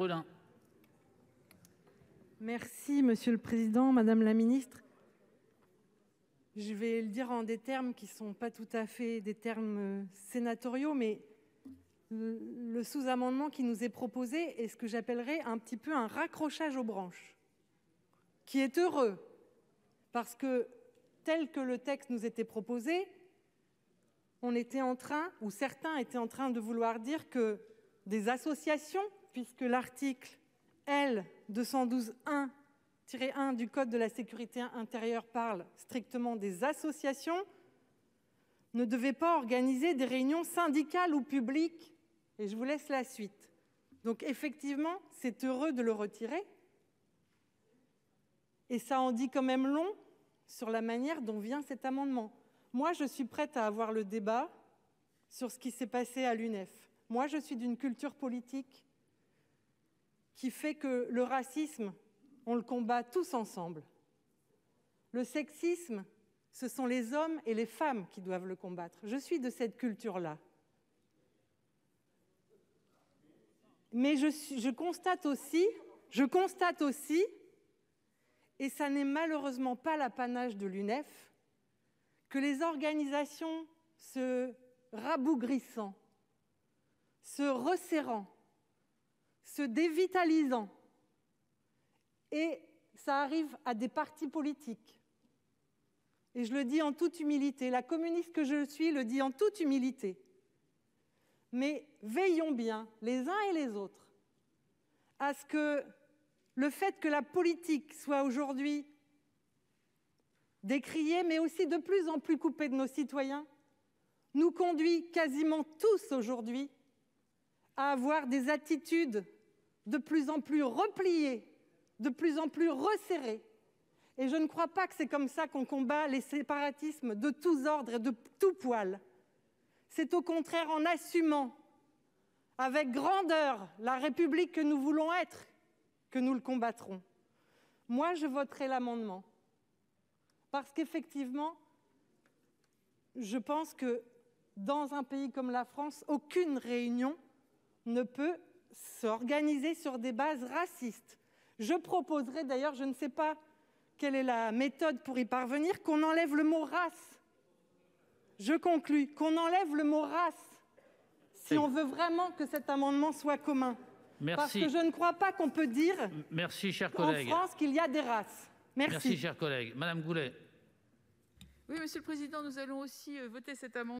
Brulin. Merci, Monsieur le Président, Madame la Ministre. Je vais le dire en des termes qui ne sont pas tout à fait des termes sénatoriaux, mais le sous-amendement qui nous est proposé est ce que j'appellerais un petit peu un raccrochage aux branches, qui est heureux, parce que tel que le texte nous était proposé, on était en train, ou certains étaient en train de vouloir dire que des associations, puisque l'article L. 212-1 du Code de la sécurité intérieure parle strictement des associations, ne devaient pas organiser des réunions syndicales ou publiques. Et je vous laisse la suite. Donc effectivement, c'est heureux de le retirer. Et ça en dit quand même long sur la manière dont vient cet amendement. Moi, je suis prête à avoir le débat sur ce qui s'est passé à l'UNEF. Moi, je suis d'une culture politique qui fait que le racisme, on le combat tous ensemble. Le sexisme, ce sont les hommes et les femmes qui doivent le combattre. Je suis de cette culture-là. Mais je constate aussi, et ça n'est malheureusement pas l'apanage de l'UNEF, que les organisations se rabougrissant, se resserrant, se dévitalisant, et ça arrive à des partis politiques. Et je le dis en toute humilité, la communiste que je suis le dit en toute humilité. Mais veillons bien, les uns et les autres, à ce que le fait que la politique soit aujourd'hui décriée, mais aussi de plus en plus coupée de nos citoyens, nous conduit quasiment tous aujourd'hui à avoir des attitudes de plus en plus repliées, de plus en plus resserrées. Et je ne crois pas que c'est comme ça qu'on combat les séparatismes de tous ordres et de tout poil. C'est au contraire en assumant avec grandeur la République que nous voulons être que nous le combattrons. Moi, je voterai l'amendement parce qu'effectivement, je pense que dans un pays comme la France, aucune réunion ne peut s'organiser sur des bases racistes. Je proposerai d'ailleurs, je ne sais pas quelle est la méthode pour y parvenir, qu'on enlève le mot race. Je conclus, qu'on enlève le mot race si on veut vraiment que cet amendement soit commun. Merci. Parce que je ne crois pas qu'on peut dire Merci, cher en collègue. France qu'il y a des races. Merci. Merci, cher collègue. Madame Goulet. Oui, Monsieur le Président, nous allons aussi voter cet amendement.